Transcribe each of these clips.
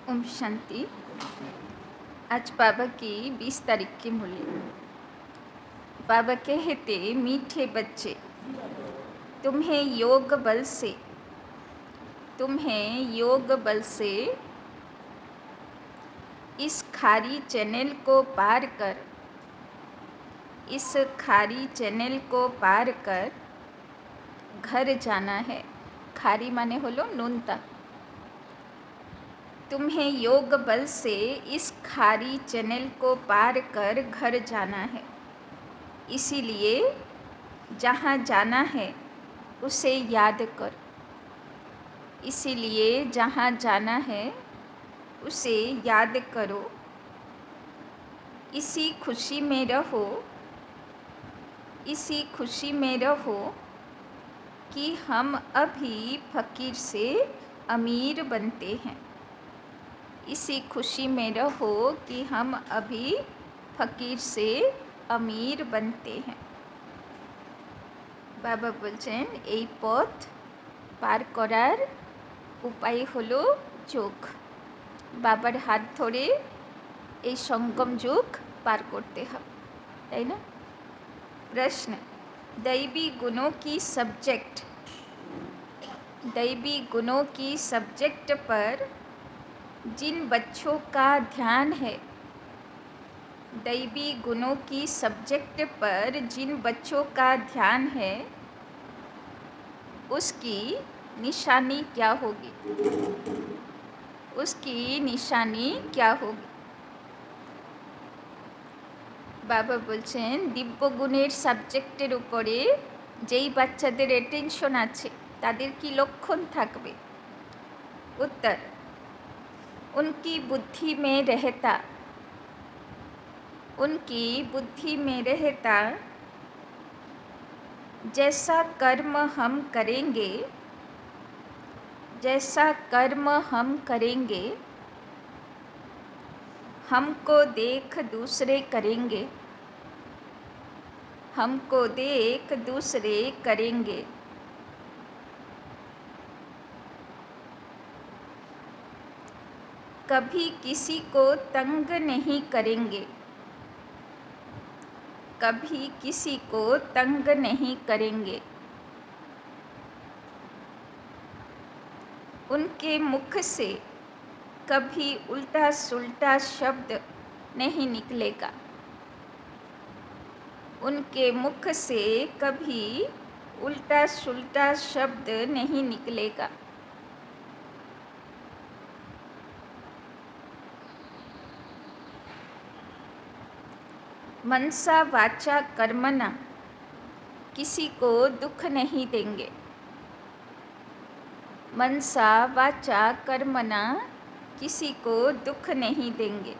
ओम शांति। आज बाबा की 20 तारीख की मुरली। बाबा कहते, मीठे बच्चे, तुम्हें योग बल से इस खारी चैनल को पार कर घर जाना है। खारी माने होलो नूनता। तुम्हें योग बल से इस खारी चैनल को पार कर घर जाना है। इसीलिए जहाँ जाना है उसे याद कर। इसीलिए जहाँ जाना है उसे याद करो। इसी खुशी में रहो कि हम अभी फकीर से अमीर बनते हैं। इसी खुशी में रहो कि हम अभी फकीर से अमीर बनते हैं। बाबा बोलছেন এই পথ পার করার উপায় হলো যোগ। বাবার হাত ধরে এই সঙ্গম যুগ পার করতে হবে, তাই না? प्रश्न, दैवी गुणों की सब्जेक्ट पर जिन बच्चों का ध्यान है, दैवी गुणों की सब्जेक्ट पर जिन बच्चों का ध्यान है उसकी निशानी क्या होगी? বাবা বলছেন দিব্য গুণের সাবজেক্টের উপরে যেই বাচ্চাদের অ্যাটেনশন আছে তাদের কি লক্ষণ থাকবে? उत्तर, उनकी बुद्धि में रहता जैसा कर्म हम करेंगे हमको देख दूसरे करेंगे। कभी किसी को तंग नहीं करेंगे। उनके मुख से कभी उल्टा सुल्टा शब्द नहीं निकलेगा। मनसा वाचा कर्मणा किसी को दुख नहीं देंगे। मनसा वाचा कर्मणा किसी को दुख नहीं देंगे।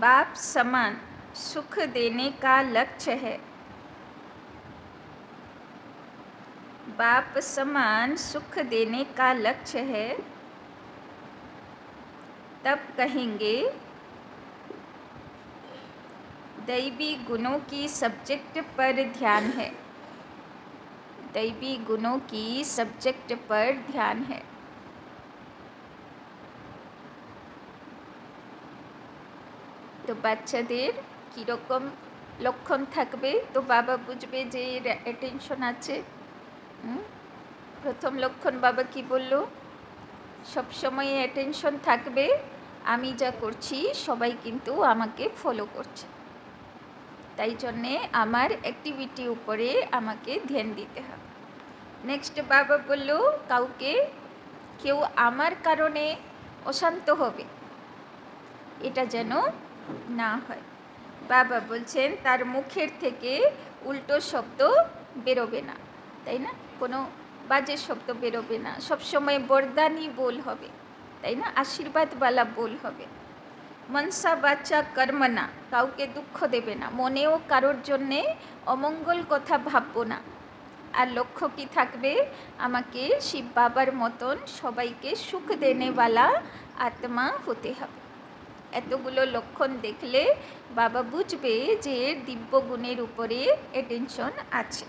बाप समान सुख देने का लक्ष्य है। तब कहेंगे दैवी गुणों की सब्जेक्ट पर ध्यान है। তো বাচ্চাদের কীরকম লক্ষণ থাকবে তো বাবা বুঝবে যে এর অ্যাটেনশন আছে। প্রথম লক্ষণ বাবা কি বলল? সবসময় অ্যাটেনশন থাকবে আমি যা করছি সবাই কিন্তু আমাকে ফলো করছে, তাই জন্যে আমার অ্যাক্টিভিটি উপরে আমাকে ধ্যান দিতে হবে। নেক্সট বাবা বলল কেউ আমার কারণে অশান্ত হবে এটা যেন না হয়। বাবা বলছেন তার মুখের থেকে উল্টো শব্দ বেরোবে না, তাই না? কোনো বাজে শব্দ বেরোবে না, সবসময় বরদানি बोल হবে, তাই না? আশীর্বাদওয়ালা बोल হবে। মনসা বাচ্চা কর্মনা, কাউকে দুঃখ দেবে না, মনেও কারোর জন্যে অমঙ্গল কথা ভাববো না। আর লক্ষ্য কি থাকবে? আমাকে শিব বাবার মতন সবাইকে সুখ দেনেওয়ালা আত্মা হতে হবে। এতগুলো লক্ষণ দেখলে বাবা বুঝবে যে দিব্য গুণের উপরে অ্যাটেনশন আছে।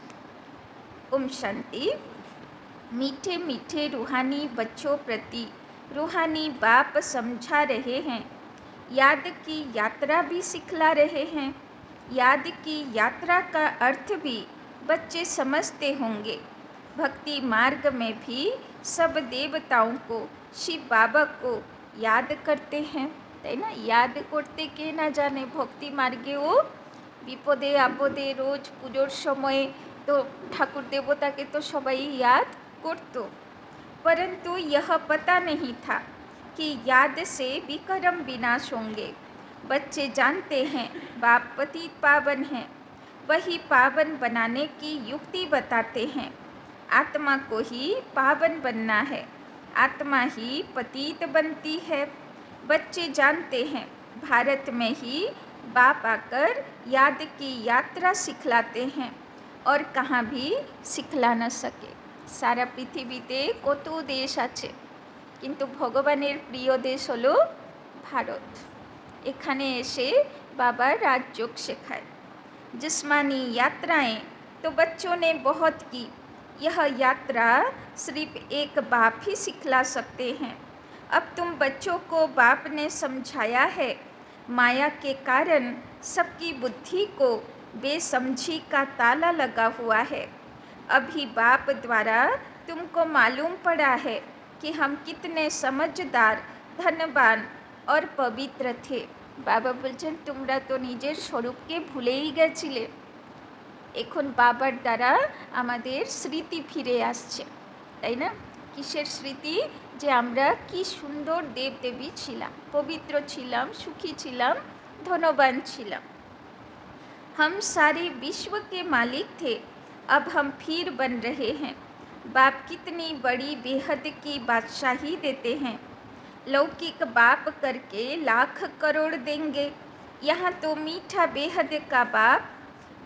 ওম শান্তি। मीठे मीठे रूहानी बच्चों प्रति रूहानी बाप समझा रहे हैं। याद की यात्रा भी सिखला रहे हैं। याद की यात्रा का अर्थ भी बच्चे समझते होंगे। भक्ति मार्ग में भी सब देवताओं को, शिव बाबा को याद करते हैं, তাই না? याद করতে কে না জানে। ভক্তি মার্গেও বিপদে আপদে রোজ পুজোর সময়ে तो ठाकुर देवता के तो सबाई याद करतो, परंतु यह पता नहीं था कि याद से विकर्म विनाश होंगे। बच्चे जानते हैं बाप पतित पावन हैं, वही पावन बनाने की युक्ति बताते हैं। आत्मा को ही पावन बनना है, आत्मा ही पतित बनती है। बच्चे जानते हैं भारत में ही बाप आकर याद की यात्रा सिखलाते हैं और कहाँ भी सिखला न सके। सारा पृथिवीते कत देश आछे, किन्तु भगवानेर प्रिय देश हलो भारत। एखाने एसे बाबा राजयोग शेखाय। जिस्मानी यात्राएं तो बच्चों ने बहुत की, यह यात्रा सिर्फ एक बाप ही सिखला सकते हैं। अब तुम बच्चों को बाप ने समझाया है। माया के कारण सबकी बुद्धि को बेसमझी का ताला लगा हुआ है। अभी बाप द्वारा तुमको मालूम पड़ा है कि हम कितने समझदार, धनवान और पवित्र थे। बाबा बोलছেন তোমরা তো নিজের স্বরূপকে ভুলেই গেছিলে, এখন বাবার দ্বারা আমাদের স্মৃতি ফিরে আসছে, তাই না? কিসের স্মৃতি? যে আমরা কি সুন্দর দেবদেবী ছিলাম, পবিত্র ছিলাম, সুখী ছিলাম, ধনবান ছিলাম। हम सारे विश्व के मालिक थे, अब हम फिर बन रहे हैं। बाप कितनी बड़ी बेहद की बादशाही देते हैं। लौकिक बाप करके लाख करोड़ देंगे, यहाँ तो मीठा बेहद का बाप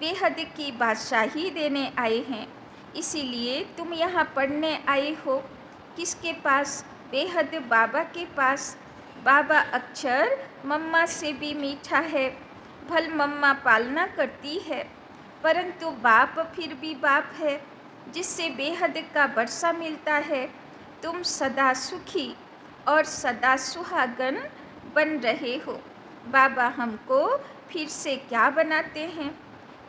बेहद की बादशाही देने आए हैं। इसीलिए तुम यहाँ पढ़ने आए हो। किसके पास? बेहद बाबा के पास। बाबा अक्षर मम्मा से भी मीठा है। भल मम्मा पालना करती है, परंतु बाप फिर भी बाप है, जिससे बेहद का वर्षा मिलता है। तुम सदा सुखी और सदा सुहागन बन रहे हो। बाबा हमको फिर से क्या बनाते हैं?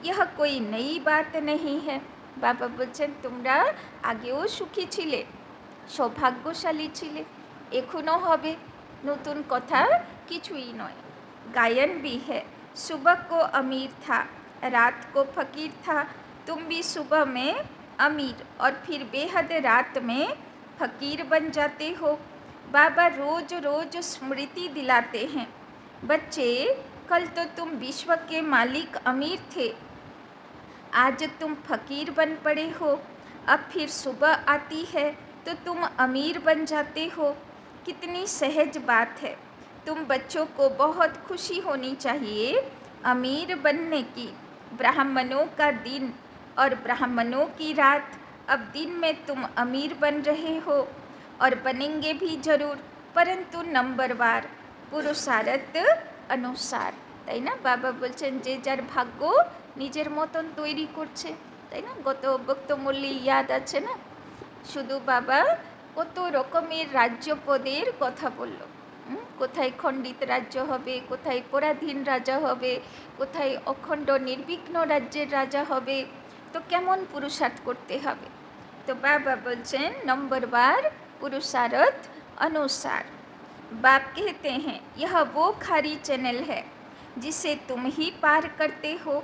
यह कोई नई बात नहीं है। बाबा बोलছেন তোমরা আগেও সুখী ছিলে, সৌভাগ্যশালী ছিলে, এখনো হবে। নতুন কথা কিছুই নয়। गायन भी है। सुबह को अमीर था, रात को फकीर था। तुम भी सुबह में अमीर और फिर बेहद रात में फकीर बन जाते हो। बाबा रोज रोज स्मृति दिलाते हैं। बच्चे, कल तो तुम विश्व के मालिक अमीर थे, आज तुम फकीर बन पड़े हो। अब फिर सुबह आती है तो तुम अमीर बन जाते हो। कितनी सहज बात है। तुम बच्चों को बहुत खुशी होनी चाहिए अमीर बनने की। ब्राह्मणों का दिन और ब्राह्मणों की रात। अब दिन में तुम अमीर बन रहे हो और बनेंगे भी जरूर, परंतु नंबरवार, पुरुषार्थ अनुसार, তাই না? বাবা বলছেন যে যার ভাগ্য নিজের মতন তৈরি করছে, তাই না? গত বক্তমূল্যে ইয়াদ আছে না? শুধু বাবা কত রকমের রাজ্যপদের কথা বলল। কোথায় খণ্ডিত রাজ্য হবে, কোথায় পরাধীন রাজা হবে, কোথায় অখণ্ড নির্বিঘ্ন রাজ্যের রাজা হবে, তো কেমন পুরুষার্থ করতে হবে। তো বাবা বলছেন नंबरवार पुरुषार्थ अनुसार। बाप कहते हैं यह वो खारी चैनल है जिसे तुम ही पार करते हो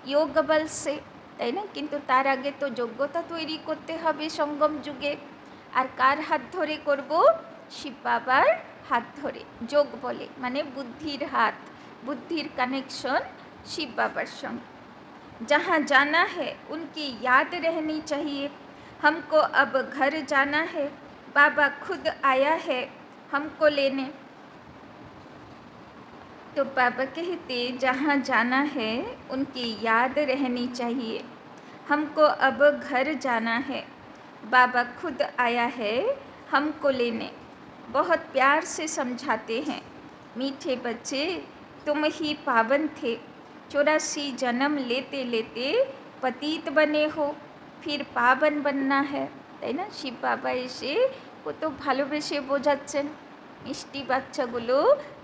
योग बल से, তাই না? কিন্তু তার আগে তো যোগ্যতা তৈরি করতে হবে সঙ্গম যুগে। আর কার হাত ধরে করব? শিব বাবার हाथ धरे। जोग बोले माने बुद्धिर हाथ, बुद्धिर कनेक्शन शिव बाबार संग। जहाँ जाना है उनकी याद रहनी चाहिए। हमको अब घर जाना है, बाबा खुद आया है हमको लेने। तो बाबा कहते जहाँ जाना है उनकी याद रहनी चाहिए। हमको अब घर जाना है, बाबा खुद आया है हमको लेने। बहुत प्यार से समझाते हैं। मीठे बच्चे, तुम ही पावन थे। 84 जन्म लेते लेते पतित बने हो, फिर पावन बनना है, তাই না? শিব বাবা এসে কত ভালোবেসে বোঝাচ্ছেন, মিষ্টি বাচ্চাগুলো,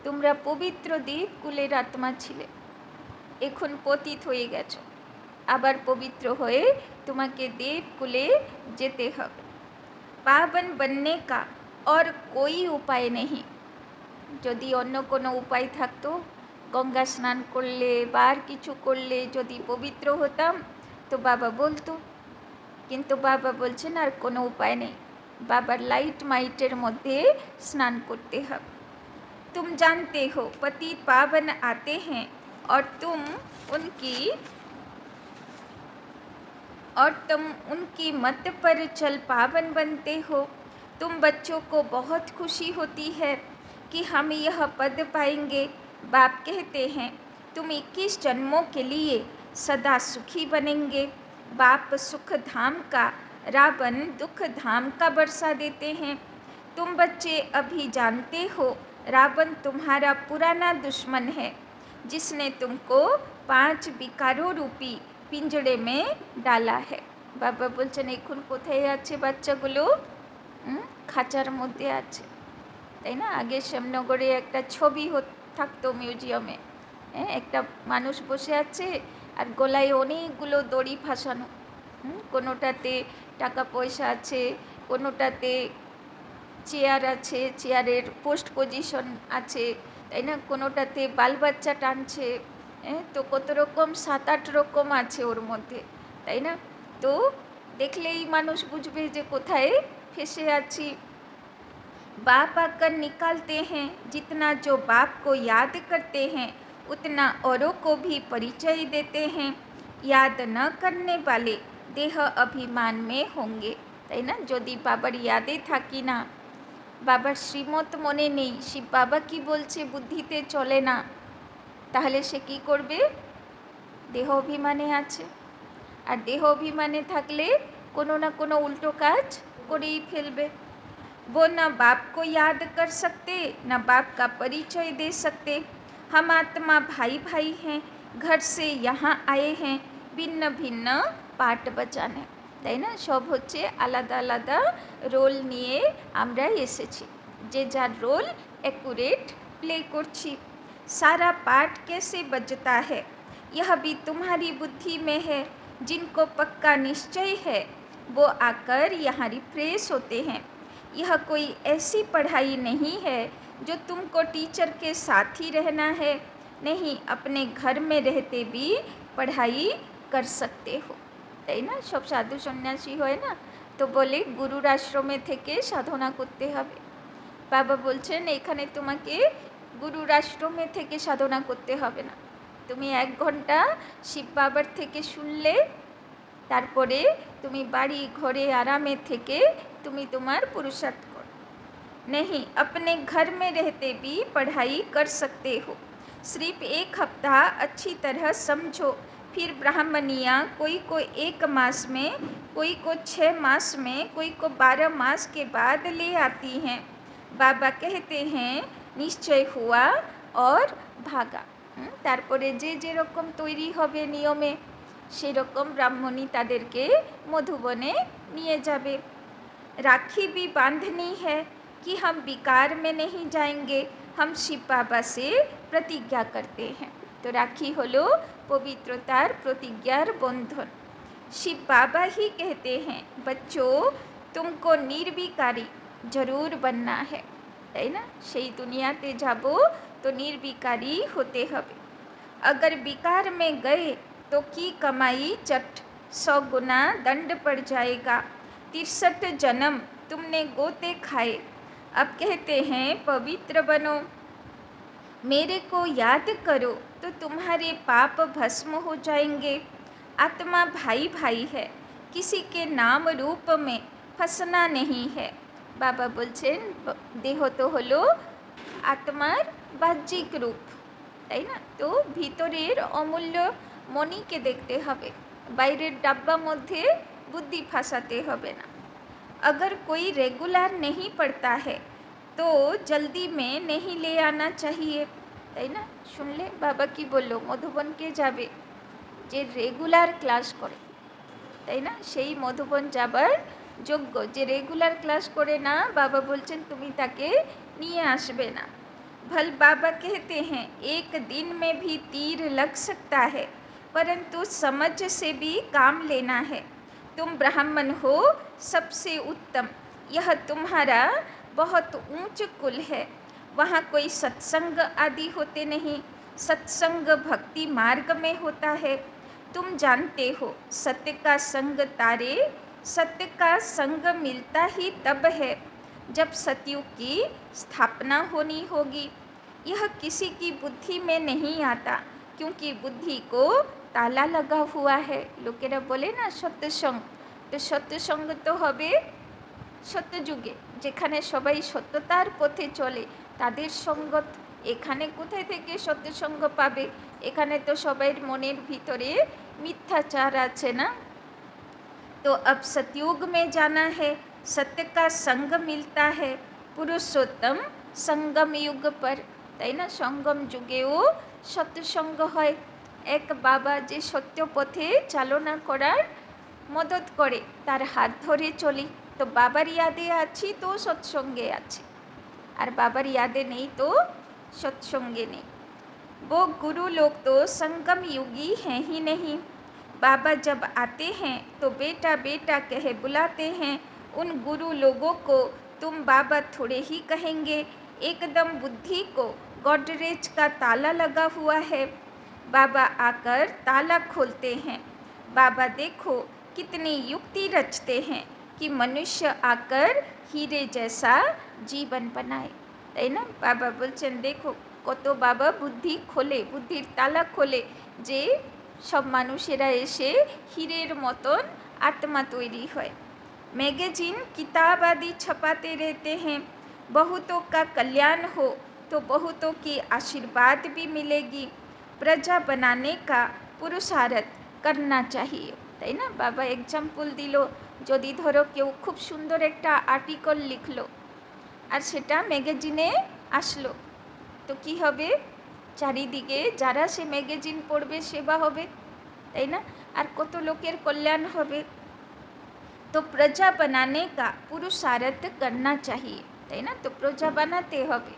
তোমরা পবিত্র দেবকুলের আত্মা ছিলে, এখন পতিত হয়ে গেছো, আবার পবিত্র হয়ে তোমাকে দেবকুলে যেতে হবে। পাবন बनने का और कोई उपाय नहीं। যদি অন্য কোনো উপায় থাকতো, গঙ্গা স্নান করলে বা আর কিছু করলে যদি পবিত্র হতাম তো বাবা বলতো, কিন্তু বাবা বলছেন আর কোনো উপায় নেই, বাবার লাইট মাইটের মধ্যে স্নান করতে হবে। तुम जानते हो पति पावन आते हैं और तुम उनकी मत पर चल पावन बनते हो। तुम बच्चों को बहुत खुशी होती है कि हम यह पद पाएंगे। बाप कहते हैं तुम 21 जन्मों के लिए सदा सुखी बनेंगे। बाप सुख धाम का, रावण दुख धाम का बरसा देते हैं। तुम बच्चे अभी जानते हो रावण तुम्हारा पुराना दुश्मन है, जिसने तुमको 5 विकारों रूपी পিঞ্জরে মে ডালা হ্যাঁ। বাবা বলছেন এখন কোথায় আছে বাচ্চাগুলো? খাঁচার মধ্যে আছে, তাই না? আগে শ্যামনগরে একটা ছবি থাকতো মিউজিয়ামে, একটা মানুষ বসে আছে আর গলায় অনেকগুলো দড়ি ফাঁসানো, কোনোটাতে টাকা পয়সা আছে, কোনোটাতে চেয়ার আছে, চেয়ারের পোস্ট পজিশন আছে, তাই না? কোনোটাতে বাল বাচ্চা টানছে, তো কত রকম 7-8 রকম আছে ওর মধ্যে, তাই না? তো দেখলেই মানুষ বুঝবে যে কোথায় ফেসে আছি। बाप आकर निकालते हैं, जितना जो बाप को याद करते हैं उतना औरों को भी परिचय देते हैं। याद न करने वाले देह अभिमान में होंगे, তাই না? যদি বাবার ইয়াদে থাকি না, বাবার শ্রীমত মনে নেই, শিব বাবা কি বলছে বুদ্ধিতে চলে না, তাহলে সে কি করবে? দেহ অভিমানে আছে, আর দেহ অভিমানে থাকলে কোনো না কোনো উল্টো কাজ করেই ফেলবে। वो न बाप को याद कर सकते, न बाप का परिचय दे सकते। हम आत्मा भाई भाई हैं, घर से यहाँ आए हैं भिन्न भिन्न पाठ बजाने, তাই না? সব হচ্ছে আলাদা আলাদা রোল নিয়ে আমরা এসেছি, যে যার রোল অ্যাকুরেট প্লে করছি। सारा पाठ कैसे बजता है यह भी तुम्हारी बुद्धि में है। जिनको पक्का निश्चय है वो आकर यहाँ रिफ्रेश होते हैं। यह कोई ऐसी पढ़ाई नहीं है जो तुमको टीचर के साथ ही रहना है, नहीं, अपने घर में रहते भी पढ़ाई कर सकते हो, তাই না? সব সাধু সন্ন্যাসী হয় না, তো বলে গুরুর আশ্রমে থেকে সাধনা করতে হবে। বাবা বলছেন এখানে তোমাকে গুরুর আশ্রমে থেকে সাধনা করতে হবে না, তুমি 1 ঘন্টা শিব বাবার থেকে শুনলে, তারপরে তুমি বাড়ি ঘরে আরামে থেকে তুমি তোমার पुरुषार्थ करो। नहीं, अपने घर में रहते भी पढ़ाई कर सकते हो। सिर्फ 1 हफ्ता अच्छी तरह समझो, फिर ब्राह्मणियाँ कोई को 1 मास में, कोई को 6 मास में, कोई को 12 मास के बाद ले आती हैं। बाबा कहते हैं निश्चय हुआ और भागा। তারপরে যে যেরকম তৈরি হবে নিয়মে, সেরকম ব্রাহ্মণী তাদেরকে মধুবনে নিয়ে যাবে। राखी भी बांधनी है कि हम विकार में नहीं जाएंगे, हम शिव बाबा से प्रतिज्ञा करते हैं। तो राखी हलो पवित्रतार प्रतिज्ञार बंधन। शिव बाबा ही कहते हैं बच्चों तुमको निर्विकारी जरूर बनना है, তাই না? সেই দুনিয়াতে যাব তো নির্বিকারী হতে হবে। अगर विकार में गए तो की कमाई चट, 100 गुना दंड पड़ जाएगा। 63 जन्म तुमने गोते खाए, अब कहते हैं पवित्र बनो। मेरे को याद करो तो तुम्हारे पाप भस्म हो जाएंगे। आत्मा भाई भाई है, किसी के नाम रूप में फंसना नहीं है। বাবা বলছেন দেহ তো হলো আত্মার বাহ্যিক রূপ, তাই না? তো ভিতরের অমূল্য মণিকে দেখতে হবে, বাইরের ডাব্বা মধ্যে बुद्धि फंसाते হবে না। अगर कोई रेगुलर नहीं पढ़ता है तो जल्दी में नहीं ले आना चाहिए, তাই না? শুনলে বাবা কি বললো? মধুবনকে যাবে যে রেগুলার ক্লাস করে, তাই না? সেই মধুবন যাবার যোগ্য, যে রেগুলার ক্লাস করে না, বাবা বলছেন তুমি তাকে নিয়ে আসবে না। भल बाबा कहते हैं एक दिन में भी तीर लग सकता है, परंतु समझ से भी काम लेना है। तुम ब्राह्मण हो सबसे उत्तम, यह तुम्हारा बहुत ऊंच कुल है। वहाँ कोई सत्संग आदि होते नहीं, सत्संग भक्ति मार्ग में होता है। तुम जानते हो सत्य का संग तारे, सत्य का संग मिलता ही तब है जब सतयुग की स्थापना होनी होगी। यह किसी की बुद्धि में नहीं आता, क्योंकि बुद्धि को ताला लगा हुआ है। लोकेरा बोले ना सत्यसंग, तो सत्यसंग तो हबे सत्ययुगे, যেখানে সবাই সত্যতার পথে চলে তাদের সঙ্গত। এখানে কোথায় থেকে সত্যসঙ্গ পাবে? এখানে তো সবাই মনের ভিতরে মিথ্যাচার আছে না। तो अब सतयुग में जाना है, सत्य का संग मिलता है पुरुषोत्तम संगम युग पर। তাই না, সঙ্গম যুগেও সত্যসঙ্গ হয়। এক বাবা যে সত্য পথে চালনা করার মদত করে, তার হাত ধরে চলি। তো বাবার ইয়াদে আছি তো সৎসঙ্গে আছি, আর বাবার ইয়াদে নেই তো সৎসঙ্গে নেই। वो गुरु लोग तो संगम युगी हैं ही नहीं। बाबा जब आते हैं तो बेटा बेटा कह बुलाते हैं। उन गुरु लोगों को तुम बाबा थोड़े ही कहेंगे। एकदम बुद्धि को गॉडरेज का ताला लगा हुआ है। बाबा आकर ताला खोलते हैं। बाबा देखो कितनी युक्ति रचते हैं कि मनुष्य आकर हीरे जैसा जीवन बनाए। তাই না, বাবা বলছেন দেখো কত বাবা বুদ্ধি খোলে, বুদ্ধির তালা খোলে, যে সব মানুষেরা এসে হীরের মতন आत्मा तैरी है। मैगजीन किताब आदि छपाते रहते हैं। बहुतों का कल्याण हो तो बहुतों की आशीर्वाद भी मिलेगी। प्रजा बनाने का पुरुषार्थ करना चाहिए। তাই না, বাবা এক্সাম্পল দিল, যদি ধরো কেউ খুব সুন্দর একটা আর্টিকেল লিখলো আর সেটা ম্যাগাজিনে আসলো, তো কি হবে? চারিদিকে যারা সে ম্যাগাজিন পড়বে সেবা হবে, তাই না, আর কত লোকের কল্যাণ হবে। তো প্রজা বানানে কা পুরুষার্থ করনা চাহিয়ে, তাই না, তো প্রজা বানাতে হবে।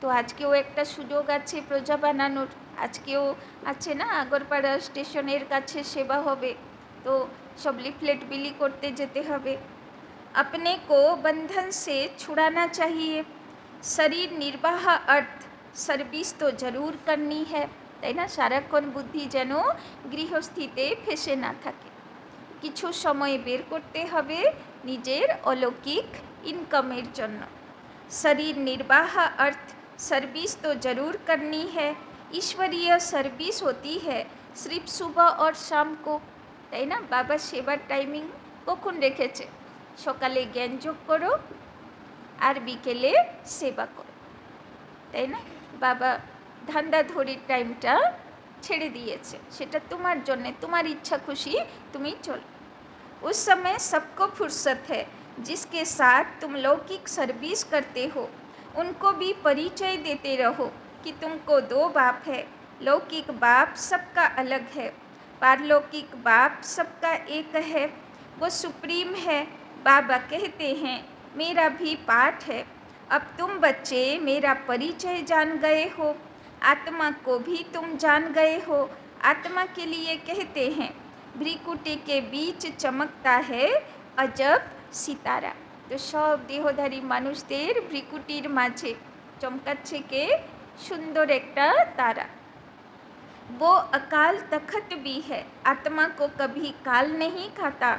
তো আজকেও একটা সুযোগ আছে প্রজা বানানোর। আজকেও আছে না, আগরপাড়া স্টেশনের কাছে সেবা হবে, তো সব লিফলেট বিলি করতে যেতে হবে। अपने को बंधन से छुड़ाना चाहिए। शरीर निर्वाह अर्थ सर्विस तो जरूर करनी है, তাই না, সারাক্ষণ বুদ্ধি যেন গৃহস্থিতে ফেসে না থাকে। কিছু সময় বের করতে হবে নিজের অলৌকিক ইনকামের জন্য। शरीर निर्वाह अर्थ सर्विस तो जरूर करनी है। ईश्वरीय सर्विस होती है सिर्फ सुबह और शाम को, তাই না, বাবা সেবার টাইমিং কখন রেখেছে? সকালে জ্ঞান যোগ করো আর বিকেলে সেবা করো, তাই না। বাবা ধান্দাধড়ির টাইমটা ছেড়ে দিয়েছে, সেটা তোমার জন্যে, তোমার ইচ্ছা খুশি তুমি চলো। उस समय सबको फुर्सत है। जिसके साथ तुम लौकिक सर्विस करते हो उनको भी परिचय देते रहो कि तुमको दो बाप है। लौकिक बाप सबका अलग है, पारलौकिक बाप सबका एक है। वो सुप्रीम है। बाबा कहते हैं मेरा भी पाठ है। अब तुम बच्चे मेरा परिचय जान गए हो, आत्मा को भी तुम जान गए हो। आत्मा के लिए कहते हैं भ्रिकुटी के बीच चमकता है अजब सितारा। तो सब देहधारी मानुषदेर भ्रिकुटिर माझे चमकाচ্ছে কে? सुंदर एकटा तारा। वो अकाल तखत भी है, आत्मा को कभी काल नहीं खाता।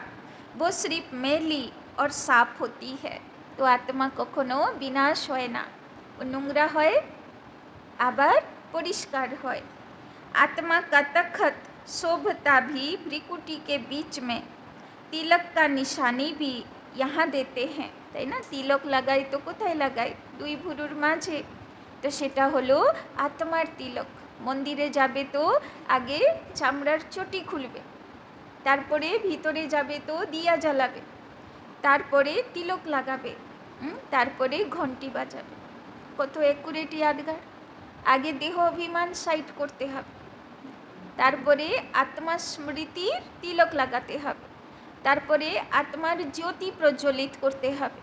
वो सिर्फ मैली और साफ होती है। तो आत्मा कखनो विनाश হয় না, ও নোংরা হয় আবার পরিষ্কার হয়। आत्मा का तखत शोभता भी भ्रिकुटी के बीच में। तिलक का निशानी भी यहाँ देते हैं, তাই না, তিলক লাগাই তো কোথায় লাগাই? দুই ভুরুর মাঝে। তো সেটা হলো আত্মার তিলক। মন্দিরে যাবে তো আগে চামড়ার চটি খুলবে, তারপরে ভিতরে যাবে তো দিয়া জ্বালাবে, তারপরে তিলক লাগাবে, তারপরে ঘন্টি বাজাবে। কত একুরেট ইয়াদগার। আগে দেহ অভিমান সাইড করতে হবে, তারপরে আত্মা স্মৃতির তিলক লাগাতে হবে। তারপরে আত্মার জ্যোতি প্রজ্বলিত করতে হবে,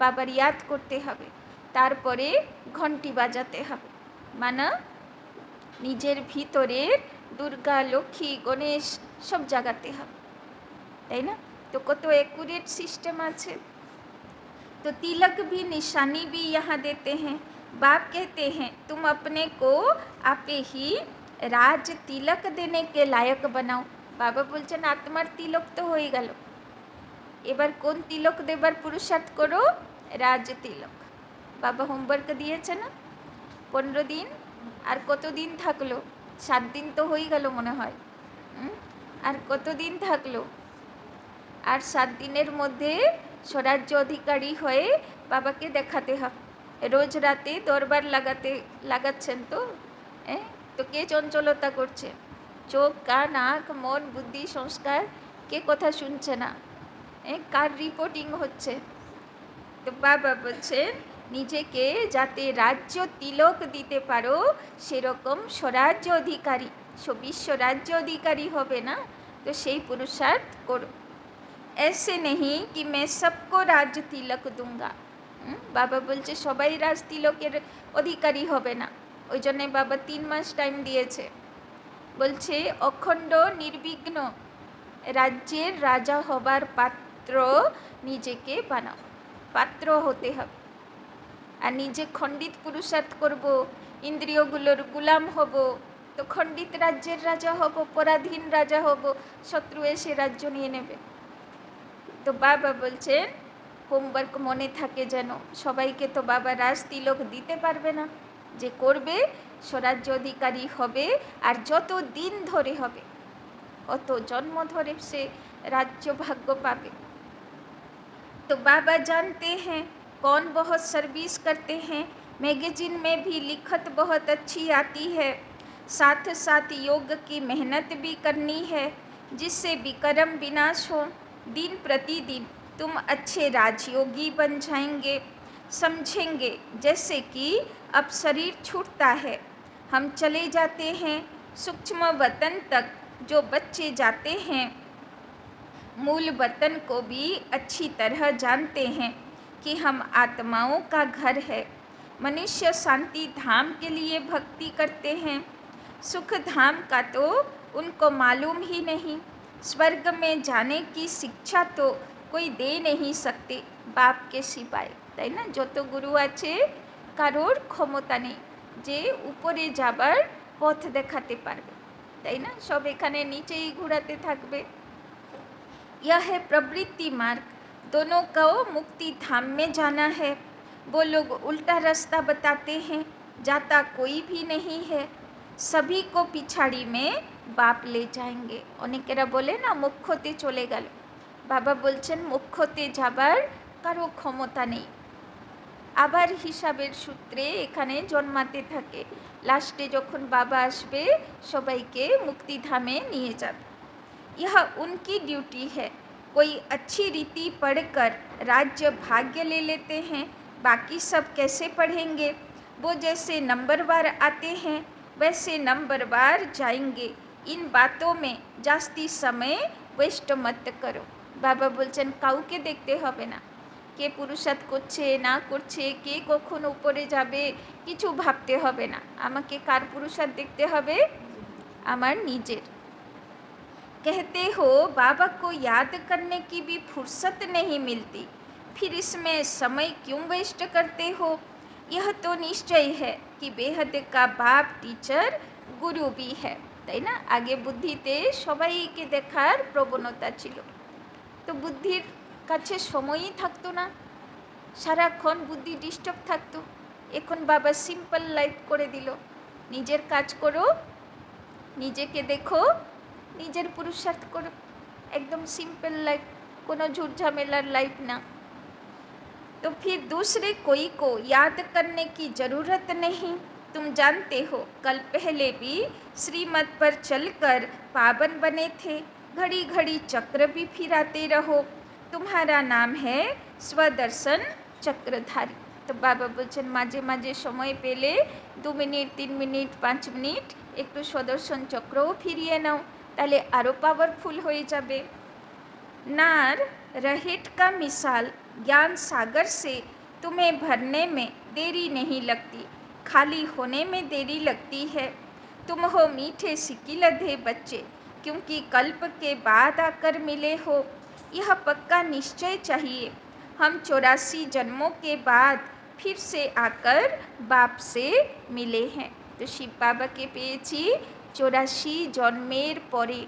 বাবার ইয়াদ করতে হবে, তারপরে ঘন্টি বাজাতে হবে, মানে নিজের ভিতরের দুর্গা, লক্ষ্মী, গণেশ সব জাগাতে হবে, তাই না? তো কত অ্যাকুরেট সিস্টেম আছে। तो तिलक भी निशानी भी यहाँ देते हैं। बाप कहते हैं तुम अपने को आपे ही राज तिलक देने के लायक बनाओ। बाबा बोलছেন आत्मार तिलक तो হয়ে গেল, এবার কোন তিলক দেবার পুরুষার্থ করো? রাজ তিলক। বাবা হোমওয়ার্ক দিয়েছে না 15 দিন, আর কত দিন থাকলো? 7 দিন তো হয়ে গেল মনে হয়, আর কত দিন থাকলো? আর 7 দিনের মধ্যে স্বরাজ্য অধিকারী হয়ে বাবাকে দেখাতে হবে। রোজ রাতে দরবার লাগাচ্ছেন তো, তো কে চঞ্চলতা করছে? চোখ, কান, নাক, মন, বুদ্ধি, সংস্কার, কে কথা শুনছে না? কার রিপোর্টিং হচ্ছে? তো বাবা বলছেন নিজেকে যাতে রাজ্য তিলক দিতে পারো, সেরকম স্বরাজ্য অধিকারী, বিশ্ব রাজ্য অধিকারী হবে না, তো সেই পুরুষার্থ করো। ऐसे नहीं कि मैं सबको রাজ তিলক दूंगा। বাবা বলছে সবাই রাজ তিলকের অধিকারী হবে না, ওই জন্যে বাবা 3 মাস টাইম দিয়েছে। বলছে অখণ্ড নির্বিঘ্ন রাজ্যের রাজা হবার পাত্র নিজেকে বানাও, পাত্র হতে হবে। আর নিজে খণ্ডিত পুরুষার্থ করব, ইন্দ্রিয়গুলোর গুলাম হব, তো খণ্ডিত রাজ্যের রাজা হব, পরাধীন রাজা হব, শত্রু এসে রাজ্য নিয়ে নেবে। তো বাবা বলছেন হোমওয়ার্ক মনে থাকে যেন, সবাইকে তো বাবা রাজ তিলক দিতে পারবে না, যে করবে স্বরাজ্য অধিকারী হবে, আর যত দিন ধরে হবে অত জন্ম ধরে সে রাজ্য ভাগ্য পাবে। तो बाबा जानते हैं कौन बहुत सर्विस करते हैं, मैगजीन में भी लिखत बहुत अच्छी आती है, साथ साथ योग की मेहनत भी करनी है जिससे विकर्म विनाश हो। दिन प्रतिदिन तुम अच्छे राजयोगी बन जाएंगे। समझेंगे जैसे कि अब शरीर छूटता है, हम चले जाते हैं सूक्ष्म वतन तक, जो बच्चे जाते हैं मूल वतन को भी अच्छी तरह जानते हैं कि हम आत्माओं का घर है। मनुष्य शांति धाम के लिए भक्ति करते हैं, सुख धाम का तो उनको मालूम ही नहीं। स्वर्ग में जाने की शिक्षा तो कोई दे नहीं सकते बाप के सिवाय, তাই না? যত গুরু আছে কারোর ক্ষমতা নেই যে উপরে যাবার পথ দেখাতে পারবে, তাই না? সব এখানে নিচেই ঘোরাতে থাকবে। यह है प्रवृत्ति मार्ग, दोनों को मुक्ति धाम में जाना है। वो लोग उल्टा रास्ता बताते हैं, जाता कोई भी नहीं है, सभी को पिछाड़ी में बाप ले जाएंगे। অনেকেরা বলে না মোক্ষতে চলে গেল, বাবা বলছেন মোক্ষতে যাবার কারো ক্ষমতা নেই, আবার হিসাবের সূত্রে এখানে জন্মাতে থাকে, লাস্টে যখন বাবা আসবে সবাইকে মুক্তিধামে নিয়ে যাবে। यह उनकी ड्यूटी है। कोई अच्छी रीति पढ़कर राज्य भाग्य ले लेते हैं, बाकी सब कैसे पढ़ेंगे? वो जैसे नंबरवार आते हैं वैसे नंबरवार जाएंगे। इन बातों में जास्ती समय वेस्ट मत करो। बाबा बोलছেন কাউকে দেখতে হবে না কে পুরুষার্থ করছে না করছে, কে কখন উপরে যাবে, কিছু ভাবতে হবে না। আমাকে কার পুরুষার্থ দেখতে হবে? আমার নিজের। कहते हो बाबा को याद करने की भी फुर्सत नहीं मिलती, फिर इसमें समय क्यों वेस्ट करते हो? यह तो निश्चय है कि बेहद का बाप टीचर गुरु भी है, তাই না? আগে বুদ্ধিতে সবাইকে দেখার প্রবণতা ছিল, তো বুদ্ধির কাছে সময়ই থাকতো না, সারাক্ষণ বুদ্ধি ডিস্টার্ব থাকতো। এখন বাবা সিম্পল লাইফ করে দিল, নিজের কাজ করো, নিজেকে দেখো, নিজের পুরুষার্থ করো, एकदम सिंपल लाइफ, कोनो झूठ झमेलार लाइफ ना। तो फिर दूसरे कोई को याद करने की ज़रूरत नहीं। तुम जानते हो कल पहले भी श्रीमत पर चलकर पावन बने थे, घड़ी घड़ी चक्र भी फिराते रहो, तुम्हारा नाम है स्वदर्शन चक्रधारी। तो बाबा बोलছেন মাঝে মাঝে সময় পেলে 2 মিনিট 3 মিনিট 5 মিনিট একটু স্বদর্শন চক্রও ফিরিয়ে নাও, তাহলে আরও পাওয়ারফুল হয়ে যাবে। नार रहेट का मिसाल ज्ञान सागर से तुम्हें भरने में देरी नहीं लगती, खाली होने में देरी लगती है। तुम हो मीठे सिकिलधे बच्चे, क्योंकि कल्प के बाद आकर मिले हो, यह पक्का निश्चय चाहिए। हम 84 जन्मों के बाद फिर से आकर बाप से मिले हैं। तो शिव बाबा के পেয়েছি 84 জন্মের পরে,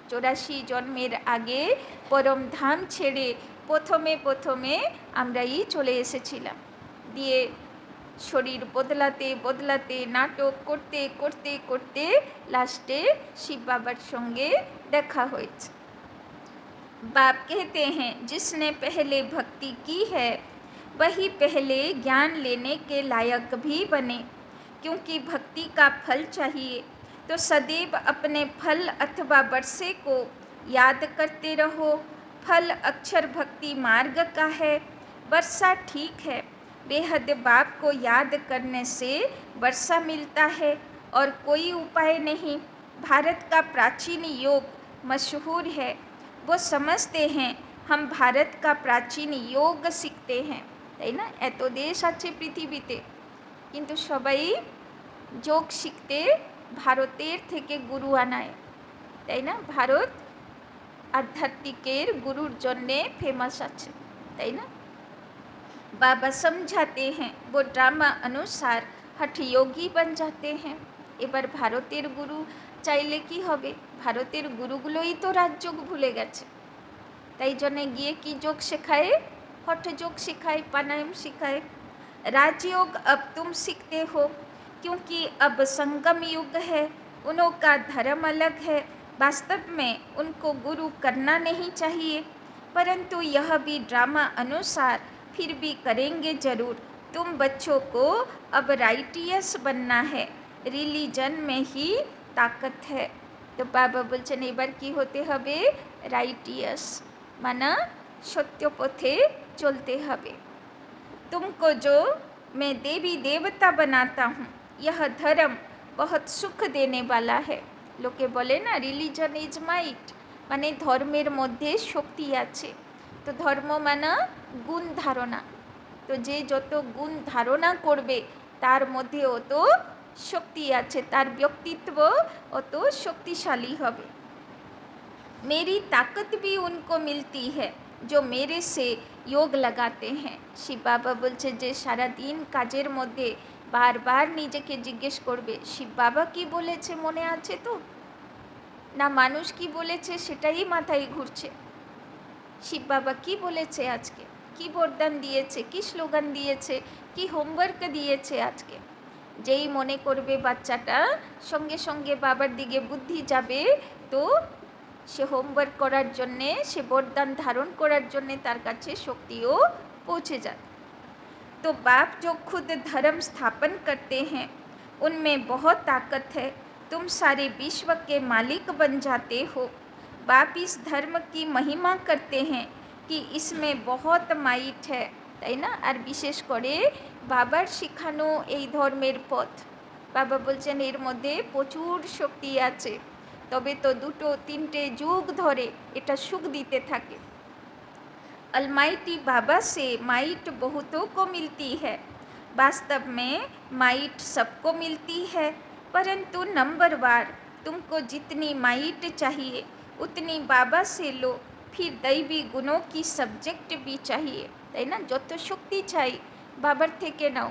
84 জন্মের আগে পরম ধাম ছেড়ে প্রথমে আমরাই চলে এসেছিলাম। দিয়ে শরীর বদলাতে বদলাতে নাটক করতে করতে করতে লাস্টে শিব বাবার সঙ্গে দেখা হয়েছে। बाप कहते हैं जिसने पहले भक्ति की है वही पहले ज्ञान लेने के लायक भी बने, क्योंकि भक्ति का फल चाहिए तो सदैव अपने फल अथवा वर्षे को याद करते रहो। फल अक्षर भक्ति मार्ग का है, वर्षा ठीक है। बेहद बाप को याद करने से वर्षा मिलता है और कोई उपाय नहीं। भारत का प्राचीन योग मशहूर है, वो समझते हैं हम भारत का प्राचीन योग শিখতে हैं, তাই না? এত দেশ আছে পৃথিবীতে, কিন্তু সবাই যোগ শিখতে ভারতের থেকে গুরু আনায়, তাই না? ভারত আধ্যাত্মিকের গুরুর জন্যে ফেমাস আছে, তাই না? बाबा समझाते हैं वो ड्रामा अनुसार हठ योगी बन जाते हैं। এবার ভারতের গুরু চাইলে কি হবে? ভারতের গুরুগুলোই তো রাজযোগ ভুলে গেছে, তাই জন্যে গিয়ে কি যোগ শেখায়? हठ যোগ सिखाए, प्राणायाम सिखाए। राजयोग अब तुम सीखते हो, क्योंकि अब संगम युग है, उनका धर्म अलग है। वास्तव में उनको गुरु करना नहीं चाहिए, परंतु यह भी ड्रामा अनुसार फिर भी करेंगे ज़रूर। तुम बच्चों को अब राइटियस बनना है, रिलीजन में ही ताकत है। तो बाबा बोलছেন এবার কি হতে হবে? রাইটিয়াস, মানে সত্য পথে চলতে হবে। तुमको जो मैं देवी देवता बनाता हूँ, यह धर्म बहुत सुख देने वाला है। লোকে বলে না রিলিজন ইজ মাইট, মানে ধর্মের মধ্যে শক্তি আছে। তো ধর্ম মানে গুণ ধারণা, তো যে যত গুণ ধারণা করবে তার মধ্যে অত শক্তি আছে, তার ব্যক্তিত্ব অত শক্তিশালী হবে। मेरी ताकत भी उनको मिलती है जो मेरे से योग लगाते हैं। শিব বাবা বলছে যে সারাদিন কাজের মধ্যে বারবার নিজেকে জিজ্ঞেস করবে শিব বাবা কি বলেছে মনে আছে তো, না মানুষ কি বলেছে সেটাই মাথায় ঘুরছে। শিব বাবা কি বলেছে আজকে, কি বরদান দিয়েছে, কি স্লোগান দিয়েছে, কি হোমওয়ার্ক দিয়েছে আজকে। যেই মনে করবে বাচ্চাটা সঙ্গে সঙ্গে বাবার দিকে বুদ্ধি যাবে, তো সে হোমওয়ার্ক করার জন্যে, সে বরদান ধারণ করার জন্যে তার কাছে শক্তিও পৌঁছে যায়। तो बाप जो खुद धर्म स्थापन करते हैं उनमें बहुत ताकत है, तुम सारे विश्व के मालिक बन जाते हो। बाप इस धर्म की महिमा करते हैं कि इसमें बहुत माइट है, তাই না? আর বিশেষ করে বাবার শেখানো এই ধর্মের পথ, বাবা বলছেন এর মধ্যে প্রচুর শক্তি আছে, তবে তো দুটো তিনটে যুগ ধরে এটা সুখ দিতে থাকে। अलमाइटी बाबा से माइट बहुतों को मिलती है, वास्तव में माइट सबको मिलती है, परंतु नंबरवार तुमको जितनी माइट चाहिए उतनी बाबा से लो। फिर दैवी गुणों की सब्जेक्ट भी चाहिए, তাই না? যত শক্তি চাই বাবার থেকে নাও,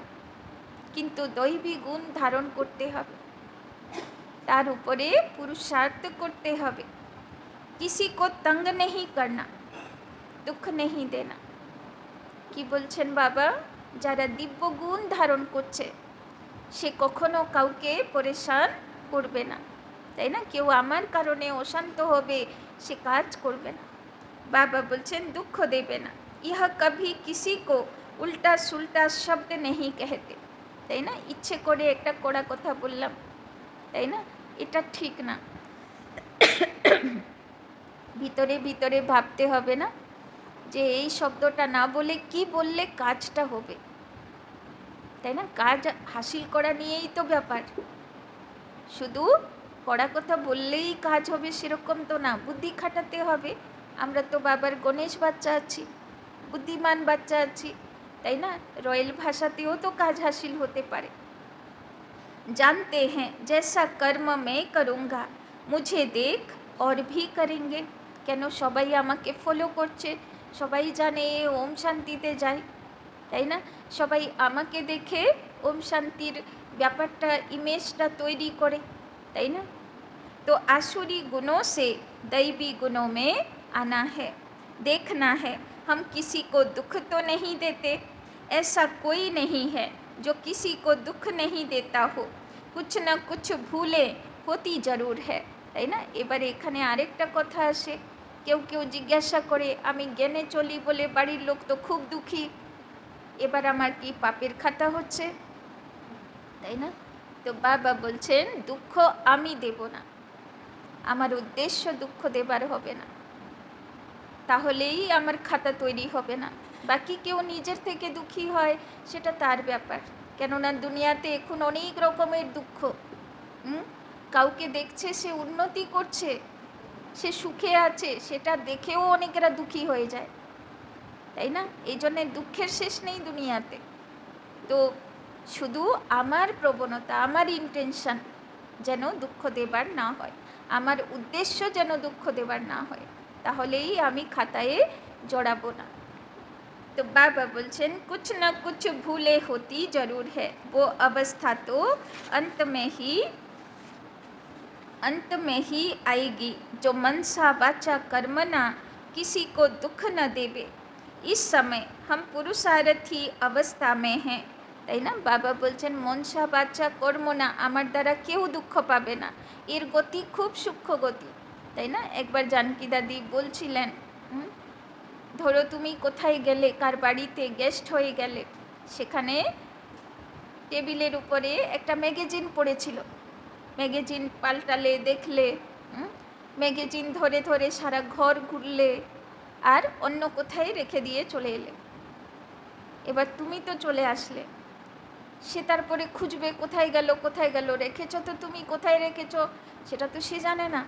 কিন্তু দৈবী গুণ ধারণ করতে হবে, তার উপরে পুরুষার্থ করতে হবে। किसी को तंग नहीं करना, দুঃখ नहीं देना। কি বলছেন বাবা? যারা দিব্য গুণ ধারণ করছে সে কখনো কাউকে পরেশান করবে না, তাই না? কেউ আমার কারণে অশান্ত হবে সে কাজ করবে না। বাবা বলছেন দুঃখ দেবে না। यह कभी किसी को उल्टा सुल्टा शब्द नहीं कहते, তাই না? ইচ্ছে করে একটা কড়া কথা বললাম, তাই না? এটা ঠিক না। ভিতরে ভিতরে ভাবতে হবে না যে এই শব্দটা না বলে কি বললে কাজটা হবে, তাই না? কাজ হাসিল করা নিয়েই তো ব্যাপার, শুধু কড়া কথা বললেই কাজ হবে সেরকম তো না, বুদ্ধি খাটাতে হবে, আমরা তো বাবার গণেশ বাচ্চা আছি, বুদ্ধিমান বাচ্চা আছি, তাই না? রয়্যাল ভাষাতেও তো কাজ হাসিল হতে পারে। जानते हैं जैसा कर्म मैं करूँगा मुझे देख और भी करेंगे। কেন সবাই আমাকে ফলো করছে, সবাই জানে ওম শান্তিতে যায়, তাই না? সবাই আমাকে দেখে ওম শান্তির ব্যাপারটা, ইমেজটা তৈরি করে, তাই না? तो आसुरी गुणों से दैवी गुणों में आना है, देखना है हम किसी को दुख तो नहीं देते, ऐसा कोई नहीं है जो किसी को दुख नहीं देता हो, कुछ न कुछ भूलें होती जरूर है, তাই না? এবার এখানে আরেকটা কথা আসে, কেউ কেউ জিজ্ঞাসা করে আমি জ্ঞানে চলি বলে বাড়ির লোক তো খুব দুঃখী, এবার আমার কি পাপের খাতা হচ্ছে, তাই না? তো বাবা বলছেন দুঃখ আমি দেব না, আমার উদ্দেশ্য দুঃখ দেবার হবে না, তাহলেই আমার খাতা তৈরি হবে না। বাকি কেউ নিজের থেকে দুঃখী হয় সেটা তার ব্যাপার, কেননা দুনিয়াতে এখন অনেক রকমের দুঃখ। কাউকে দেখছে সে উন্নতি করছে, সে সুখে আছে, সেটা দেখেও অনেকেরা দুঃখী হয়ে যায়, তাই না? এই জন্যে দুঃখের শেষ নেই দুনিয়াতে। তো শুধু আমার প্রবণতা, আমার ইন্টেনশন যেন দুঃখ দেবার না হয়, আমার উদ্দেশ্য যেন দুঃখ দেবার না হয়, তাহলেই আমি খাতায় জড়াবো না। तो बाबा बोलছেন कुछ न कुछ भूले होती जरूर है, वो अवस्था तो अंत में ही आएगी जो मनसा वाचा कर्मना किसी को दुख न देवे। इस समय हम पुरुषार्थी अवस्था में हैं, তাই না? বাবা বলছেন মনসা বাচ্চা কর্ম না, আমার দ্বারা কেউ দুঃখ পাবে না, এর গতি খুব সূক্ষ্ম গতি, তাই না? একবার জানকী দাদি বলছিলেন, ধরো তুমি কোথায় গেলে, কার বাড়িতে গেস্ট হয়ে গেলে, সেখানে টেবিলের উপরে একটা ম্যাগাজিন পড়েছিল, ম্যাগাজিন পাল্টালে, দেখলে, ম্যাগাজিন ধরে ধরে সারা ঘর ঘুরলে, আর অন্য কোথায় রেখে দিয়ে চলে এলে। এবার তুমি তো চলে আসলে, সে তারপরে খুঁজবে কোথায় গেল কোথায় গেল, রেখেছ তো তুমি, কোথায় রেখেছ সেটা তো সে জানে না,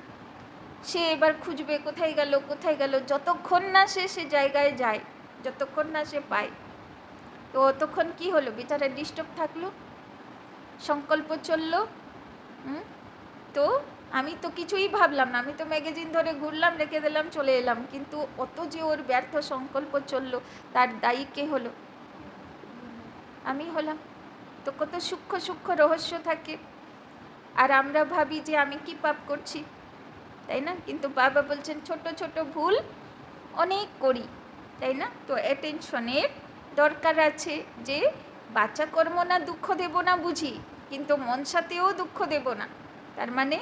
সে এবার খুঁজবে কোথায় গেল কোথায় গেল, যতক্ষণ না সে সে জায়গায় যায়, যতক্ষণ না সে পায়। তো অতক্ষণ কী হলো, বেচারা ডিস্টার্ব থাকলো, সংকল্প চললো। তো আমি তো কিছুই ভাবলাম না, আমি তো ম্যাগাজিন ধরে ঘুরলাম, রেখে দিলাম, চলে এলাম, কিন্তু অত যে ওর ব্যর্থ সংকল্প চললো, তার দায়ী কে হলো? আমি হলাম। তো কত সূক্ষ্ম সূক্ষ্ম রহস্য থাকে, আর আমরা ভাবি যে আমি কি পাপ করছি, তাই না? কিন্তু বাবা বলছেন ছোট ছোট ভুল অনেক করি, তাই না? তো অ্যাটেনশনের দরকার আছে, যে বাচ্চা কর্ম না দুঃখ দেব না বুঝি, কিন্তু মনসাতেও দুঃখ দেব না, তার মানে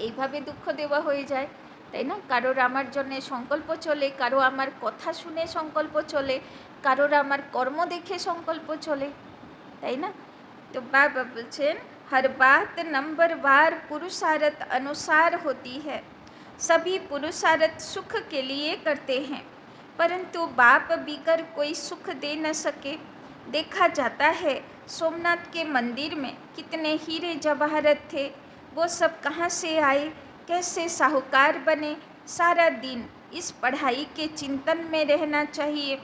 এইভাবে দুঃখ দেওয়া হয়ে যায়, তাই না? কারোর আমার জন্যে সংকল্প চলে, কারো আমার কথা শুনে সংকল্প চলে, কারোর আমার কর্ম দেখে সংকল্প চলে, তাই না? তো বাবা বলছেন हर बात नंबरवार पुरुषार्थ अनुसार होती है, सभी पुरुषार्थ सुख के लिए करते हैं, परंतु बाप बिगर कोई सुख दे न सके। देखा जाता है सोमनाथ के मंदिर में कितने हीरे जवाहरत थे, वो सब कहाँ से आए, कैसे साहूकार बने। सारा दिन इस पढ़ाई के चिंतन में रहना चाहिए,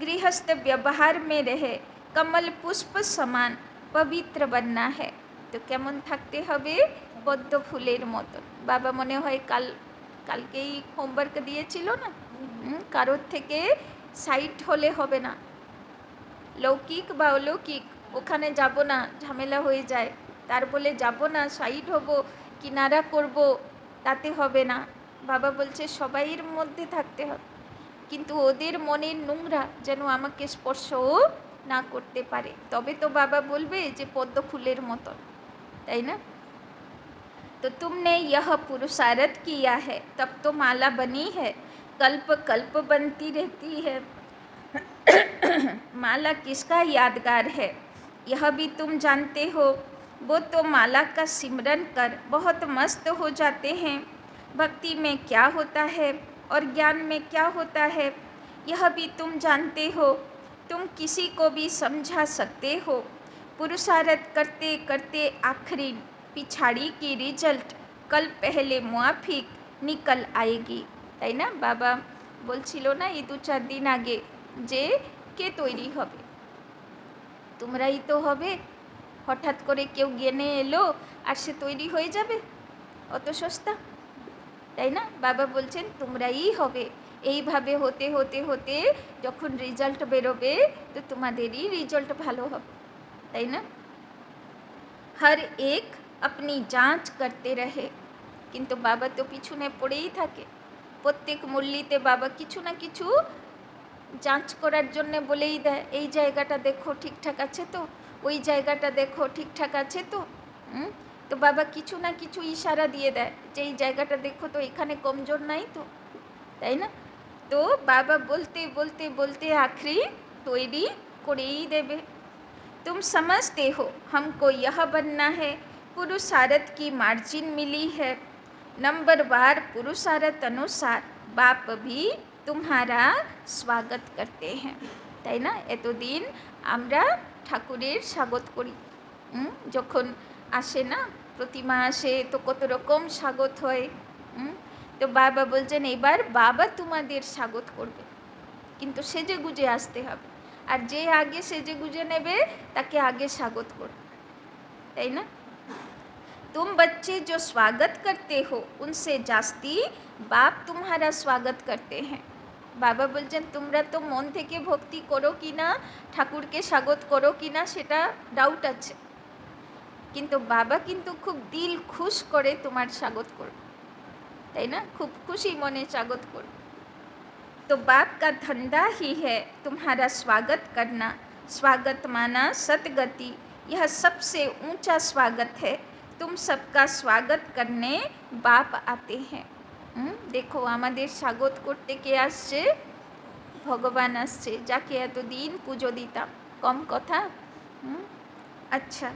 गृहस्थ व्यवहार में रहे कमल पुष्प समान पवित्र बनना है। তো কেমন থাকতে হবে, পদ্ম ফুলের মতন। বাবা মনে হয় কালকেই হোমওয়ার্ক দিয়েছিল না, কারোর থেকে সাইড হলে হবে না, লৌকিক বা অলৌকিক ওখানে যাব না, ঝামেলা হয়ে যায়, তার বলে যাব না, সাইড হব, কিনারা করব, তাতে হবে না। বাবা বলছে সবাইয়ের মধ্যে থাকতে হবে, কিন্তু ওদের মনের নোংরা যেন আমাকে স্পর্শও না করতে পারে, তবে তো বাবা বলবে যে পদ্ম ফুলের মতন, তাই না? तो तुमने यह पुरुषार्थ किया है तब तो माला बनी है, कल्प कल्प बनती रहती है। माला किसका यादगार है यह भी तुम जानते हो, वो तो माला का सिमरन कर बहुत मस्त हो जाते हैं। भक्ति में क्या होता है और ज्ञान में क्या होता है यह भी तुम जानते हो, तुम किसी को भी समझा सकते हो। पुरुषार्थ करते करते आखिरी पिछाड़ी की रिजल्ट कल पहले मुआफिक निकल आएगी। তাই না? বাবা বলছিল না এই 2-4 দিন আগে যে কে তৈরি হবে? তোমরাই তো হবে। হঠাৎ করে কেউ জ্ঞানে এলো আর সে তৈরি হয়ে যাবে? অত সস্তা? তাই না? বাবা বলছেন তোমরাই হবে। এইভাবে হতে হতে হতে যখন রেজাল্ট বেরোবে তো তোমাদেরই রেজাল্ট ভালো হবে, তাই না? हर एक अपनी जांच करते रहे, কিন্তু বাবা তো পিছনে পড়েই থাকে। প্রত্যেক মুরলিতে বাবা কিছু না কিছু যাঞ্চ করার জন্য বলেই দেয়, এই জায়গাটা দেখো ঠিকঠাক আছে তো, ওই জায়গাটা দেখো ঠিকঠাক আছে তো। তো বাবা কিছু না কিছু ইশারা দিয়ে দেয় যে এই জায়গাটা দেখো তো, এখানে কমজোর নাই তো, তাই না? তো বাবা বলতে বলতে বলতে আখরি তৈরি করেই দেবে। तुम समझते हो हमको यह बनना है, पुरुषार्थ की मार्जिन मिली है, नंबरवार पुरुषार्थ अनुसार बाप भी तुम्हारा स्वागत करते हैं, তাই না? এতদিন আমরা ঠাকুরের স্বাগত করি। যখন আসে না, প্রতিমা আসে তো কত রকম স্বাগত হয়। তো বাবা বলছেন এবার বাবা তোমাদের স্বাগত করবে, কিন্তু সেজে গুজে আসতে হবে। আর যে আগে সেজে গুজে নেবে তাকে আগে স্বাগত করবে, তাই না? तुम बच्चे जो स्वागत करते हो उनसे जास्ती बाप तुम्हारा स्वागत करते हैं। বাবা বলছেন তোমরা তো মন থেকে ভক্তি করো কি না, ঠাকুরকে স্বাগত করো কি না সেটা ডাউট আছে, কিন্তু বাবা কিন্তু খুব দিল খুশ করে তোমার স্বাগত করবে, তাই না? খুব খুশি মনে স্বাগত করবে। तो बाप का धंधा ही है तुम्हारा स्वागत करना, स्वागत माना सतगति, यह सबसे ऊंचा स्वागत है। तुम सबका स्वागत करने बाप आते हैं। देखो আমাদের স্বাগত করতে কে আসছে? ভগবান আসছে, যাকে এতদিন পুজো दिताम। कम कथा। अच्छा,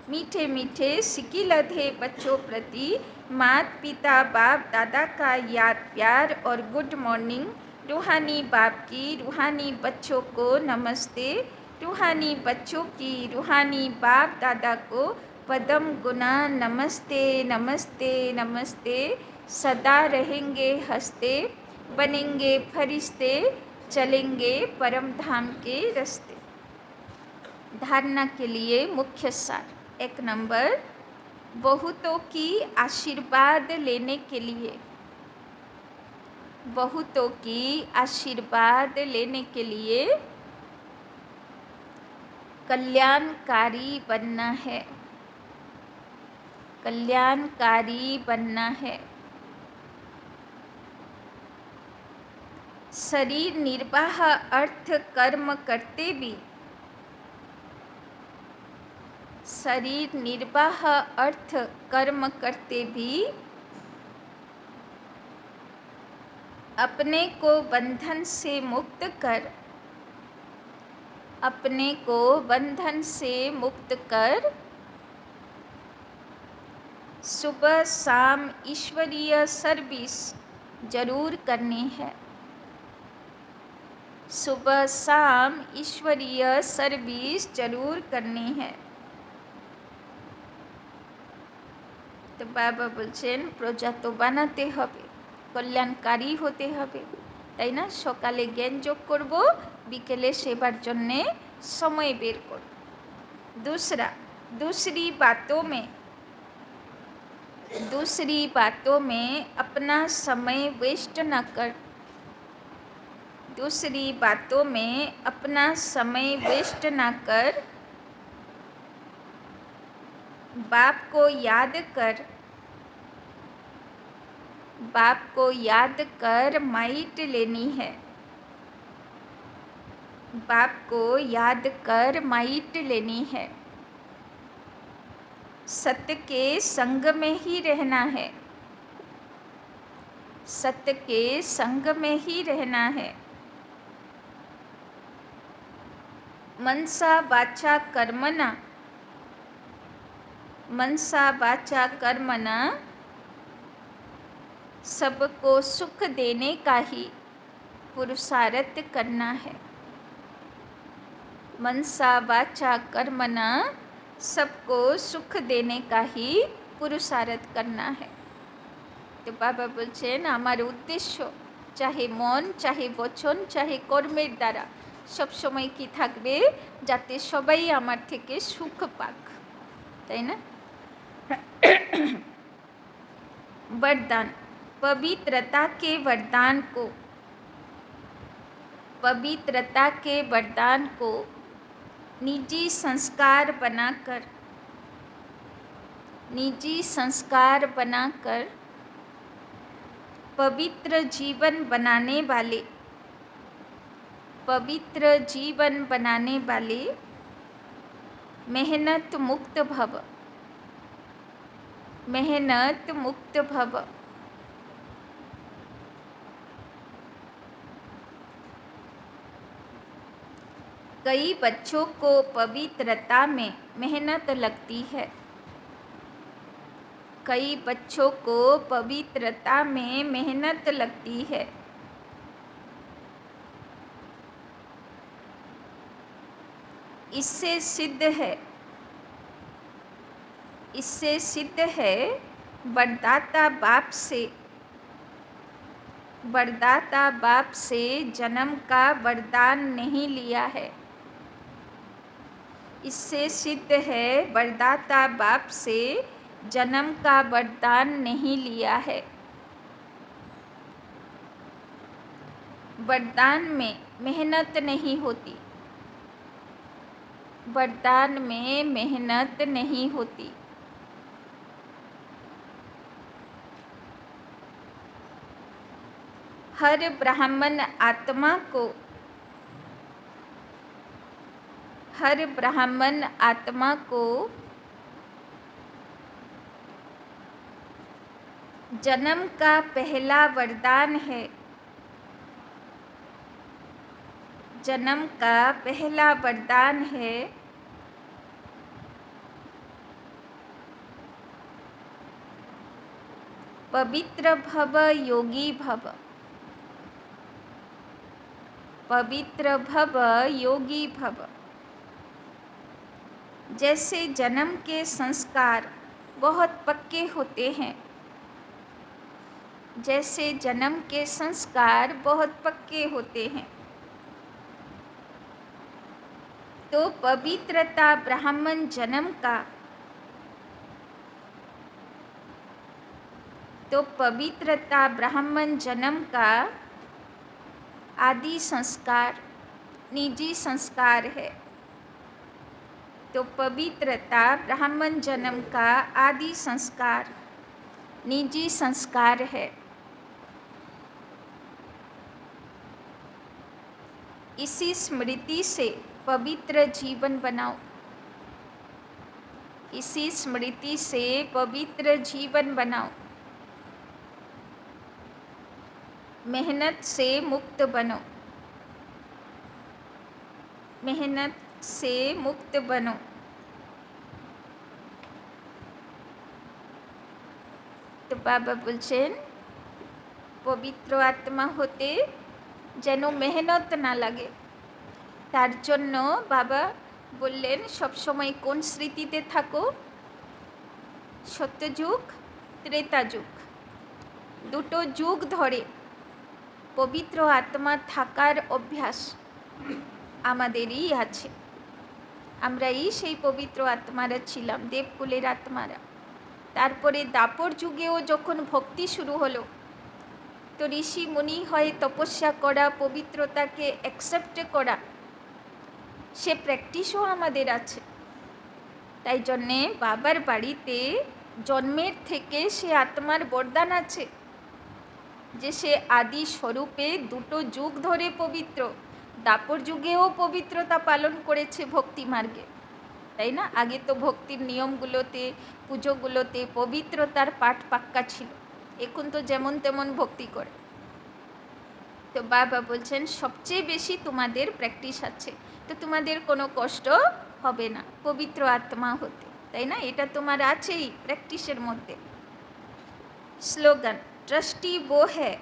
मीठे मीठे सिकी लधे बच्चों प्रति मात पिता बाप दादा का याद प्यार और गुड मॉर्निंग। रूहानी बाप की रूहानी बच्चों को नमस्ते, रूहानी बच्चों की रूहानी बाप दादा को पदम गुना नमस्ते नमस्ते नमस्ते। सदा रहेंगे हंसते, बनेंगे फरिश्ते, चलेंगे परम धाम के रास्ते। धारणा के लिए मुख्य सार। 1 नंबर, बहुतों की आशीर्वाद लेने के लिए, बहुतों की आशीर्वाद लेने के लिए कल्याणकारी बनना है, कल्याणकारी बनना है। शरीर निर्वाह अर्थ कर्म करते भी, शरीर निर्वाह अर्थ कर्म करते भी अपने को बंधन से मुक्त कर, अपने को बंधन से मुक्त कर सुबह शाम ईश्वरीय सर्विस जरूर करनी है, सुबह शाम ईश्वरीय सर्विस जरूर करनी है। तो बाबा বলছেন প্রজা তো বানাতে হবে, কল্যাণকারী হতে হবে, তাই না? সকালে জ্ঞান যোগ করব, বিকেলে সেবার জন্যে সময় বের করব। दूसरा, दूसरी बातों में अपना समय वेस्ट न कर, दूसरी बातों में अपना समय वेस्ट न कर, बाप को याद कर, बाप को याद कर माइट लेनी है, बाप को याद कर माइट लेनी है। सत्य के संग में ही रहना है, सत्य के संग में ही रहना है। मनसा वाचा कर्मणा, मनसा वाचा कर्मणा सबको सुख देने का ही पुरुषार्थ करना है, मनसा वाचा कर्मणा सबको सुख देने का ही पुरुषार्थ करना है। तो बाबा বলছেন আমার উদ্দেশ্য चाहे मन चाहे वचन चाहे कर्मेर द्वारा सब समय कि थाकबे जाते सबाई आमार थेके सुख पाक, ताई ना। वरदान, पवित्रता के वरदान को, पवित्रता के वरदान को निजी संस्कार बनाकर, निजी संस्कार बनाकर पवित्र जीवन बनाने वाले, पवित्र जीवन बनाने वाले मेहनत मुक्त भव, मेहनत मुक्त भव। कई बच्चों को पवित्रता में मेहनत लगती है, कई बच्चों को पवित्रता में मेहनत लगती है। इससे सिद्ध है, इससे सिद्ध है वरदाता बाप से, वरदाता बाप से जन्म का वरदान नहीं लिया है। इससे सिद्ध है वरदाता बाप से जन्म का वरदान नहीं लिया है। वरदान में मेहनत नहीं होती, वरदान में मेहनत नहीं होती। हर ब्राह्मण आत्मा को, हर ब्राह्मण आत्मा को जन्म का पहला वरदान है, जन्म का पहला वरदान है पवित्र भव योगी भव, पवित्र भव योगी भव। जैसे जन्म के संस्कार बहुत पक्के होते हैं, जैसे जन्म के संस्कार बहुत पक्के होते हैं, तो पवित्रता ब्राह्मण जन्म का, तो पवित्रता ब्राह्मण जन्म का आदि संस्कार निजी संस्कार है। तो पवित्रता ब्राह्मण जन्म का आदि संस्कार निजी संस्कार है। इसी स्मृति से पवित्र जीवन बनाओ, इसी स्मृति से पवित्र जीवन बनाओ। मेहनत से मुक्त बनो, मेहनत से मुक्त बनो। तो बाबा बोलছেন पवित्र आत्मा होते যেন मेहनत ना লাগে, তার জন্য বাবা বললেন সব সময় কোন স্মৃতিতে থাকো, সত্যযুগ ত্রেতা যুগ, দুটো যুগ ধরে পবিত্র আত্মা থাকার অভ্যাস আমাদেরই আছে। আমরাই সেই পবিত্র আত্মারা ছিলাম, দেবকুলের আত্মারা। তারপরে দাপর যুগেও যখন ভক্তি শুরু হলো, তো ঋষি মুনি হয়ে তপস্যা করা, পবিত্রতাকে অ্যাকসেপ্ট করা, সে প্র্যাকটিসও আমাদের আছে। তাই জন্যে বাবার বাড়িতে জন্মের থেকে সে আত্মার বরদান আছে যে সে আদি স্বরূপে দুটো যুগ ধরে পবিত্র, দাপর যুগেও পবিত্রতা পালন করেছে ভক্তি মার্গে, তাই না। আগে তো ভক্তির নিয়মগুলোতে পুজোগুলোতে পবিত্রতার পাঠ পাক্কা ছিল, এখন তো যেমন তেমন ভক্তি করে। তো বাবা বলছেন সবচেয়ে বেশি তোমাদের প্র্যাকটিস আছে, তো তোমাদের কোনো কষ্ট হবে না পবিত্র আত্মা হতে, তাই না। এটা তোমার আছেই প্র্যাকটিসের মধ্যে। স্লোগান, ट्रस्टी वो है,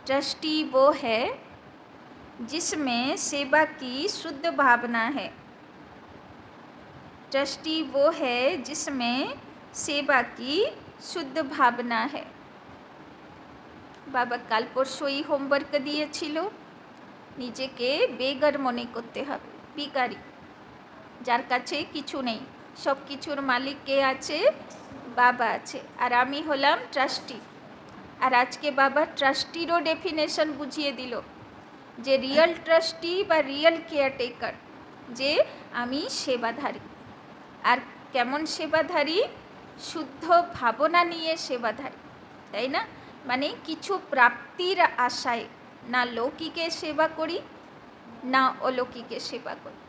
ट्रस्टी वो है जिसमें सेवा की शुद्ध भावना है, ट्रस्टी वो है जिसमें सेवा की शुद्ध भावना है। বাবা কাল পরশু এই হোমওয়ার্ক দিয়েছিল, নিজেকে বেগার মনে করতে হবে, ভিখারি, যার কাছে কিছু নেই। সব কিছুর মালিক কে আছে? বাবা আছে, আর আমি হলাম ট্রাস্টি। আর আজকে বাবা ট্রাস্টিরও ডেফিনেশন বুঝিয়ে দিল, যে রিয়েল ট্রাস্টি বা রিয়েল কেয়ারটেকার, যে আমি সেবাধারী। আর কেমন সেবাধারী? শুদ্ধ ভাবনা নিয়ে সেবাধারী, তাই না? মানে কিছু প্রাপ্তির আশায় না লৌকিকে সেবা করি, না অলৌকিকে সেবা করি।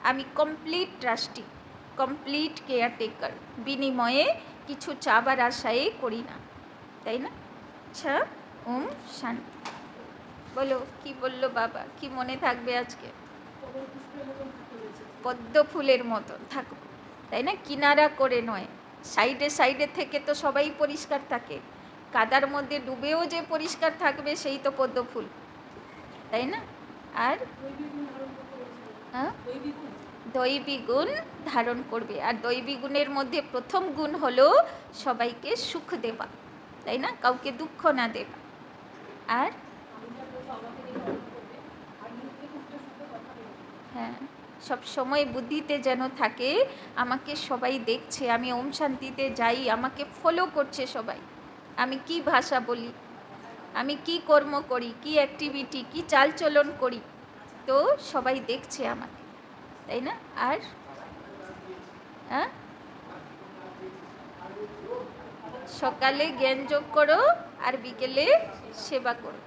আমি কমপ্লিট ট্রাস্টি, কমপ্লিট কেয়ারটেকার, বিনিময়ে কিছু চাবার আশায় করি না, তাই না? আচ্ছা, ওম শান্তি। বলো, কি বললো বাবা? কি মনে থাকবে আজকে? পদ্ম ফুলের মতন থাকবো, তাই না? কিনারা করে নয়, সাইডে সাইডে থেকে তো সবাই পরিষ্কার থাকে, কাদার মধ্যে ডুবেও যে পরিষ্কার থাকবে সেই তো পদ্ম ফুল, তাই না? আর দৈবী গুণ ধারণ করবে। আর দৈবী গুণের মধ্যে প্রথম গুণ হলো সবাইকে সুখ দেওয়া, তাই না? কাউকে দুঃখ না দেওয়া। আর হ্যাঁ, সব সময় বুদ্ধিতে যেন থাকে আমাকে সবাই দেখছে, আমি ওম শান্তিতে যাই, আমাকে ফলো করছে সবাই, আমি কি ভাষা বলি, আমি কি কর্ম করি, কি অ্যাক্টিভিটি, কি চালচলন করি, তো সবাই দেখছে আমাকে, তাই না? আর হ্যাঁ, সকালে জ্ঞান যোগ করো আর বিকেলে সেবা করো।